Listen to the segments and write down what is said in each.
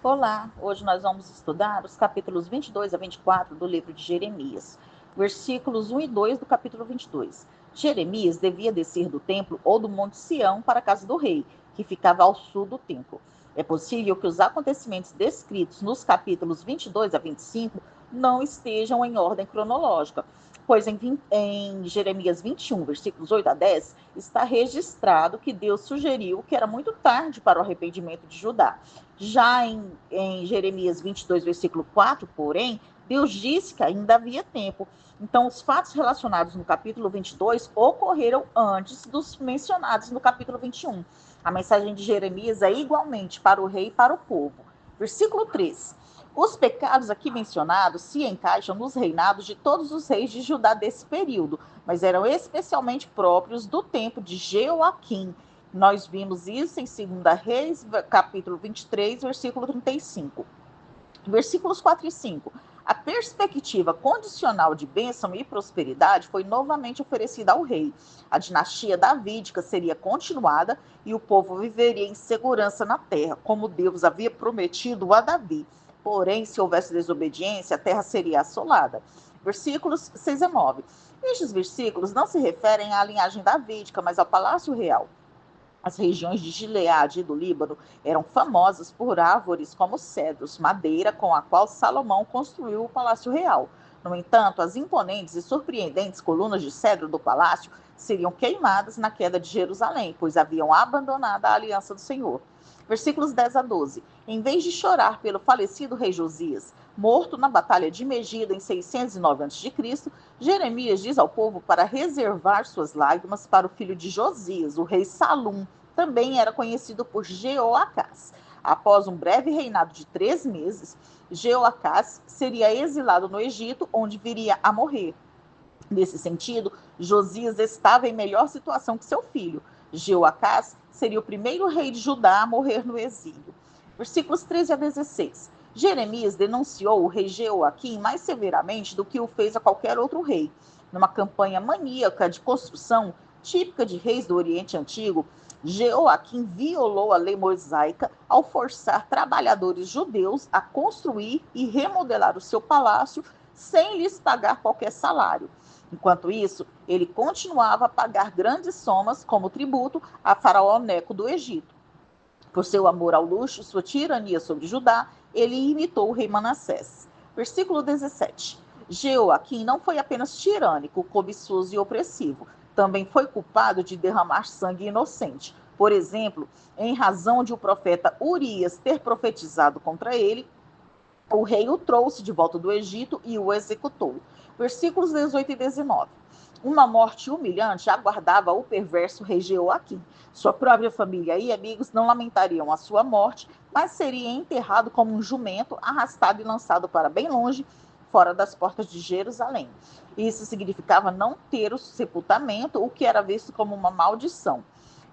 Olá, hoje nós vamos estudar os capítulos 22 a 24 do livro de Jeremias, versículos 1 e 2 do capítulo 22. Jeremias devia descer do templo ou do Monte Sião para a casa do rei, que ficava ao sul do templo. É possível que os acontecimentos descritos nos capítulos 22 a 25 não estejam em ordem cronológica, pois em Jeremias 21, versículos 8 a 10, está registrado que Deus sugeriu que era muito tarde para o arrependimento de Judá. Já em Jeremias 22, versículo 4, porém, Deus disse que ainda havia tempo. Então, os fatos relacionados no capítulo 22 ocorreram antes dos mencionados no capítulo 21. A mensagem de Jeremias é igualmente para o rei e para o povo. Versículo 3. Os pecados aqui mencionados se encaixam nos reinados de todos os reis de Judá desse período, mas eram especialmente próprios do tempo de Jeoaquim. Nós vimos isso em 2 Reis, capítulo 23, versículo 35. Versículos 4 e 5. A perspectiva condicional de bênção e prosperidade foi novamente oferecida ao rei. A dinastia davídica seria continuada e o povo viveria em segurança na terra, como Deus havia prometido a Davi. Porém, se houvesse desobediência, a terra seria assolada. Versículos 6 e 9. Estes versículos não se referem à linhagem davídica, mas ao palácio real. As regiões de Gileade e do Líbano eram famosas por árvores como cedros, madeira com a qual Salomão construiu o palácio real. No entanto, as imponentes e surpreendentes colunas de cedro do palácio seriam queimadas na queda de Jerusalém, pois haviam abandonado a aliança do Senhor. Versículos 10 a 12. Em vez de chorar pelo falecido rei Josias, morto na batalha de Megido em 609 a.C., Jeremias diz ao povo para reservar suas lágrimas para o filho de Josias, o rei Salum, também era conhecido por Jeoacás. Após um breve reinado de 3 meses, Jeoacás seria exilado no Egito, onde viria a morrer. Nesse sentido, Josias estava em melhor situação que seu filho. Jeoacás seria o primeiro rei de Judá a morrer no exílio. Versículos 13 a 16. Jeremias denunciou o rei Jeoaquim mais severamente do que o fez a qualquer outro rei. Numa campanha maníaca de construção, típica de reis do Oriente Antigo, Jeoaquim violou a lei mosaica ao forçar trabalhadores judeus a construir e remodelar o seu palácio sem lhes pagar qualquer salário. Enquanto isso, ele continuava a pagar grandes somas como tributo a Faraó Neco do Egito. Por seu amor ao luxo e sua tirania sobre Judá, ele imitou o rei Manassés. Versículo 17. Jeoaquim não foi apenas tirânico, cobiçoso e opressivo, também foi culpado de derramar sangue inocente. Por exemplo, em razão de o profeta Urias ter profetizado contra ele, o rei o trouxe de volta do Egito e o executou. Versículos 18 e 19. Uma morte humilhante aguardava o perverso rei Jeoaquim. Sua própria família e amigos não lamentariam a sua morte, mas seria enterrado como um jumento, arrastado e lançado para bem longe, fora das portas de Jerusalém. Isso significava não ter o sepultamento, o que era visto como uma maldição.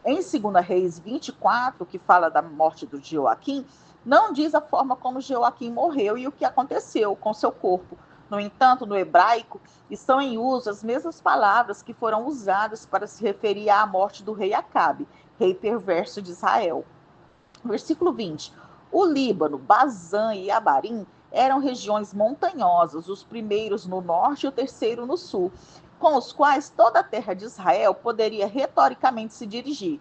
Em 2 Reis 24, que fala da morte do Jeoaquim, não diz a forma como Jeoaquim morreu e o que aconteceu com seu corpo. No entanto, no hebraico, estão em uso as mesmas palavras que foram usadas para se referir à morte do rei Acabe, rei perverso de Israel. Versículo 20. O Líbano, Bazã e Abarim eram regiões montanhosas, os primeiros no norte e o terceiro no sul, com os quais toda a terra de Israel poderia retoricamente se dirigir.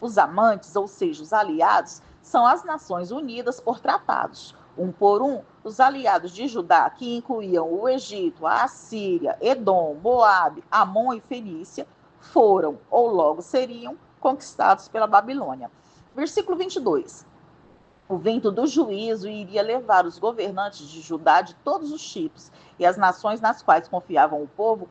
Os amantes, ou seja, os aliados, são as Nações Unidas por tratados. Um por um, os aliados de Judá, que incluíam o Egito, a Assíria, Edom, Moabe, Amon e Fenícia, foram, ou logo seriam, conquistados pela Babilônia. Versículo 22. O vento do juízo iria levar os governantes de Judá de todos os tipos, e as nações nas quais confiavam o povo,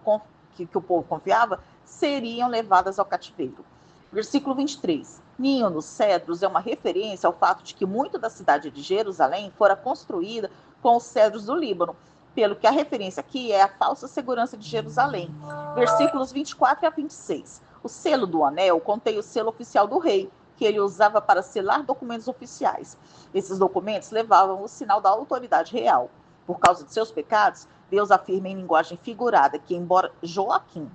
que o povo confiava, seriam levadas ao cativeiro. Versículo 23. Ninho nos cedros é uma referência ao fato de que muito da cidade de Jerusalém fora construída com os cedros do Líbano, pelo que a referência aqui é a falsa segurança de Jerusalém. Versículos 24 a 26. O selo do anel contém o selo oficial do rei, que ele usava para selar documentos oficiais. Esses documentos levavam o sinal da autoridade real. Por causa de seus pecados, Deus afirma em linguagem figurada que, embora Joaquim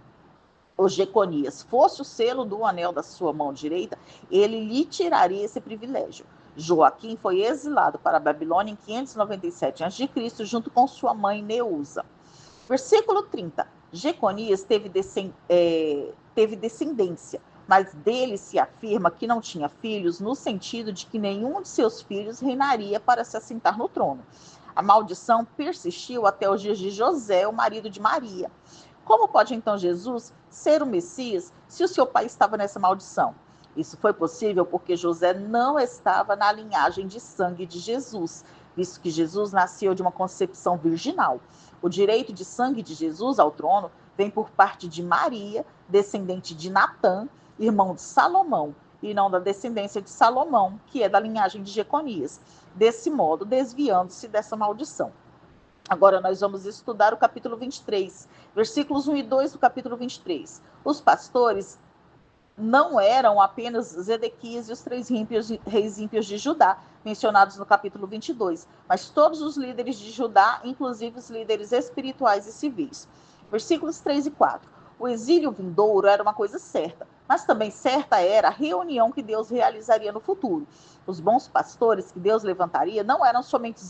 ou Jeconias fosse o selo do anel da sua mão direita, ele lhe tiraria esse privilégio. Joaquim foi exilado para a Babilônia em 597 a.C., junto com sua mãe Neusa. Versículo 30. Jeconias teve descendência, mas dele se afirma que não tinha filhos, no sentido de que nenhum de seus filhos reinaria para se assentar no trono. A maldição persistiu até os dias de José, o marido de Maria. Como pode então Jesus ser o Messias se o seu pai estava nessa maldição? Isso foi possível porque José não estava na linhagem de sangue de Jesus, visto que Jesus nasceu de uma concepção virginal. O direito de sangue de Jesus ao trono vem por parte de Maria, descendente de Natã, irmão de Salomão, e não da descendência de Salomão, que é da linhagem de Jeconias, desse modo desviando-se dessa maldição. Agora nós vamos estudar o capítulo 23, versículos 1 e 2 do capítulo 23. Os pastores não eram apenas Zedequias e os 3 reis ímpios de Judá, mencionados no capítulo 22, mas todos os líderes de Judá, inclusive os líderes espirituais e civis. Versículos 3 e 4. O exílio vindouro era uma coisa certa, mas também certa era a reunião que Deus realizaria no futuro. Os bons pastores que Deus levantaria não eram somente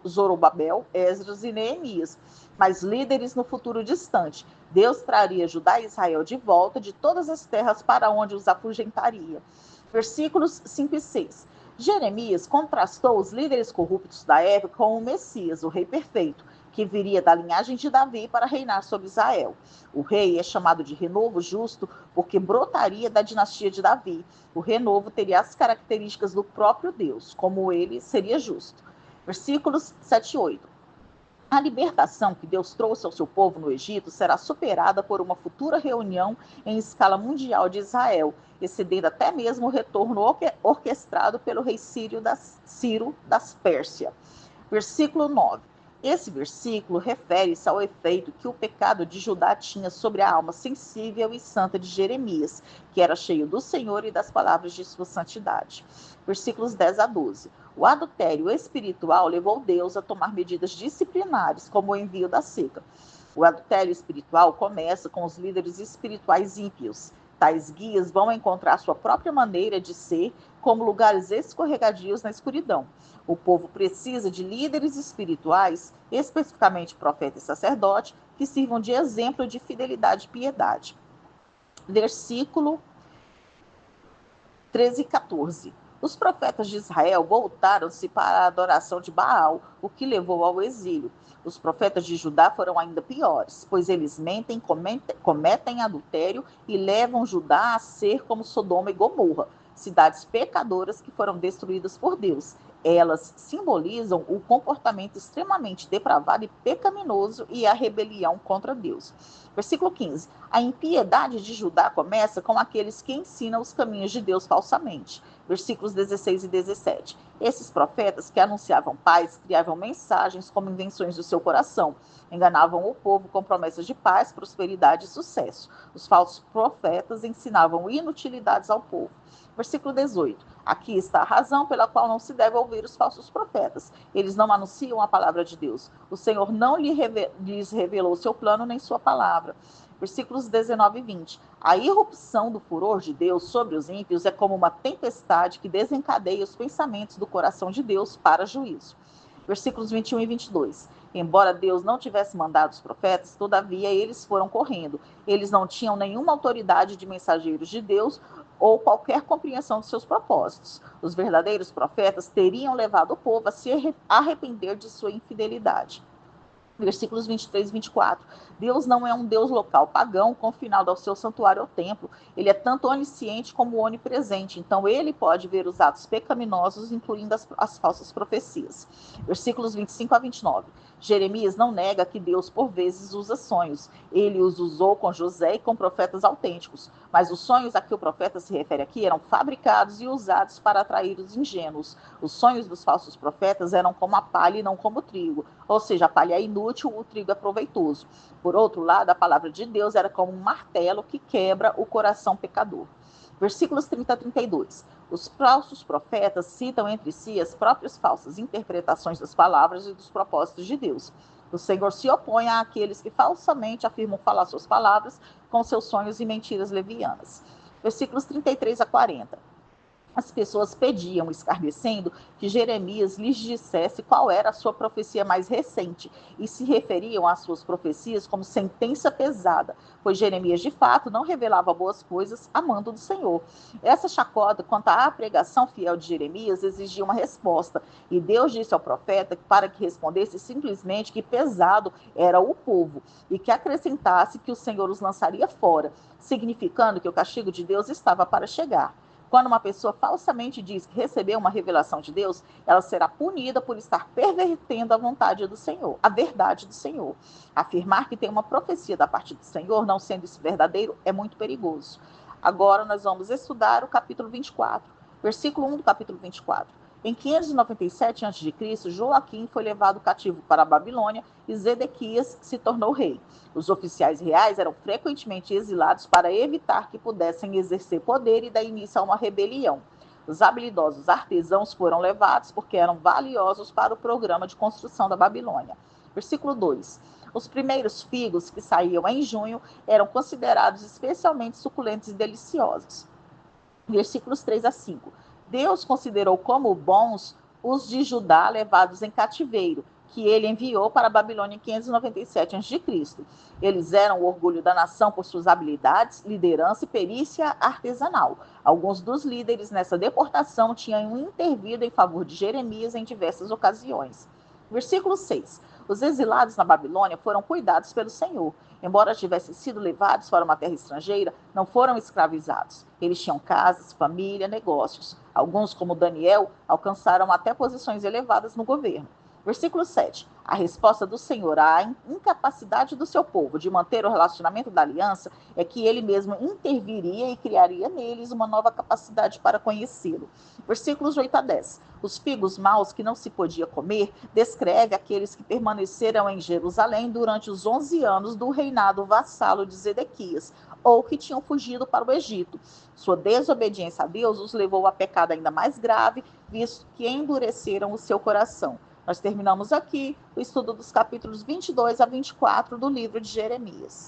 Zorobabel, Esdras e Neemias, mas líderes no futuro distante. Deus traria Judá e Israel de volta de todas as terras para onde os afugentaria. Versículos 5 e 6. Jeremias contrastou os líderes corruptos da época com o Messias, o rei perfeito, que viria da linhagem de Davi para reinar sobre Israel. O rei é chamado de renovo justo porque brotaria da dinastia de Davi. O renovo teria as características do próprio Deus, como ele seria justo. Versículos 7 e 8. A libertação que Deus trouxe ao seu povo no Egito será superada por uma futura reunião em escala mundial de Israel, excedendo até mesmo o retorno orquestrado pelo rei Ciro das Pérsia. Versículo 9. Esse versículo refere-se ao efeito que o pecado de Judá tinha sobre a alma sensível e santa de Jeremias, que era cheio do Senhor e das palavras de sua santidade. Versículos 10 a 12. O adultério espiritual levou Deus a tomar medidas disciplinares, como o envio da seca. O adultério espiritual começa com os líderes espirituais ímpios. Tais guias vão encontrar sua própria maneira de ser como lugares escorregadios na escuridão. O povo precisa de líderes espirituais, especificamente profeta e sacerdote, que sirvam de exemplo de fidelidade e piedade. Versículo 13 e 14. Os profetas de Israel voltaram-se para a adoração de Baal, o que levou ao exílio. Os profetas de Judá foram ainda piores, pois eles mentem, cometem adultério e levam Judá a ser como Sodoma e Gomorra, cidades pecadoras que foram destruídas por Deus. Elas simbolizam o comportamento extremamente depravado e pecaminoso e a rebelião contra Deus. Versículo 15. A impiedade de Judá começa com aqueles que ensinam os caminhos de Deus falsamente. Versículos 16 e 17. Esses profetas que anunciavam paz criavam mensagens como invenções do seu coração. Enganavam o povo com promessas de paz, prosperidade e sucesso. Os falsos profetas ensinavam inutilidades ao povo. Versículo 18. Aqui está a razão pela qual não se deve ouvir os falsos profetas. Eles não anunciam a palavra de Deus. O Senhor não lhes revelou seu plano nem sua palavra. Versículos 19 e 20. A irrupção do furor de Deus sobre os ímpios é como uma tempestade que desencadeia os pensamentos do coração de Deus para juízo. Versículos 21 e 22. Embora Deus não tivesse mandado os profetas, todavia eles foram correndo. Eles não tinham nenhuma autoridade de mensageiros de Deus ou qualquer compreensão de seus propósitos. Os verdadeiros profetas teriam levado o povo a se arrepender de sua infidelidade. Versículos 23 e 24. Deus não é um Deus local pagão confinado ao seu santuário ou templo. Ele é tanto onisciente como onipresente. Então, ele pode ver os atos pecaminosos, incluindo as falsas profecias. Versículos 25 a 29. Jeremias não nega que Deus, por vezes, usa sonhos. Ele os usou com José e com profetas autênticos. Mas os sonhos a que o profeta se refere aqui eram fabricados e usados para atrair os ingênuos. Os sonhos dos falsos profetas eram como a palha e não como o trigo. Ou seja, a palha é inútil, o trigo é proveitoso. Por outro lado, a palavra de Deus era como um martelo que quebra o coração pecador. Versículos 30 a 32. Os falsos profetas citam entre si as próprias falsas interpretações das palavras e dos propósitos de Deus. O Senhor se opõe àqueles que falsamente afirmam falar suas palavras com seus sonhos e mentiras levianas. Versículos 33 a 40. As pessoas pediam, escarnecendo, que Jeremias lhes dissesse qual era a sua profecia mais recente, e se referiam às suas profecias como sentença pesada, pois Jeremias, de fato, não revelava boas coisas a mando do Senhor. Essa chacota quanto à pregação fiel de Jeremias exigia uma resposta, e Deus disse ao profeta para que respondesse simplesmente que pesado era o povo, e que acrescentasse que o Senhor os lançaria fora, significando que o castigo de Deus estava para chegar. Quando uma pessoa falsamente diz que recebeu uma revelação de Deus, ela será punida por estar pervertendo a vontade do Senhor, a verdade do Senhor. Afirmar que tem uma profecia da parte do Senhor, não sendo isso verdadeiro, é muito perigoso. Agora nós vamos estudar o capítulo 24, versículo 1 do capítulo 24. Em 597 a.C., Joaquim foi levado cativo para a Babilônia e Zedequias se tornou rei. Os oficiais reais eram frequentemente exilados para evitar que pudessem exercer poder e dar início a uma rebelião. Os habilidosos artesãos foram levados porque eram valiosos para o programa de construção da Babilônia. Versículo 2. Os primeiros figos que saíam em junho eram considerados especialmente suculentos e deliciosos. Versículos 3 a 5. Deus considerou como bons os de Judá levados em cativeiro, que ele enviou para a Babilônia em 597 a.C. Eles eram o orgulho da nação por suas habilidades, liderança e perícia artesanal. Alguns dos líderes nessa deportação tinham intervido em favor de Jeremias em diversas ocasiões. Versículo 6. Os exilados na Babilônia foram cuidados pelo Senhor. Embora tivessem sido levados para uma terra estrangeira, não foram escravizados. Eles tinham casas, família, negócios. Alguns, como Daniel, alcançaram até posições elevadas no governo. Versículo 7. A resposta do Senhor à incapacidade do seu povo de manter o relacionamento da aliança é que ele mesmo interviria e criaria neles uma nova capacidade para conhecê-lo. Versículos 8 a 10. Os figos maus que não se podia comer descreve aqueles que permaneceram em Jerusalém durante os 11 anos do reinado vassalo de Zedequias, ou que tinham fugido para o Egito. Sua desobediência a Deus os levou a pecado ainda mais grave, visto que endureceram o seu coração. Nós terminamos aqui o estudo dos capítulos 22 a 24 do livro de Jeremias.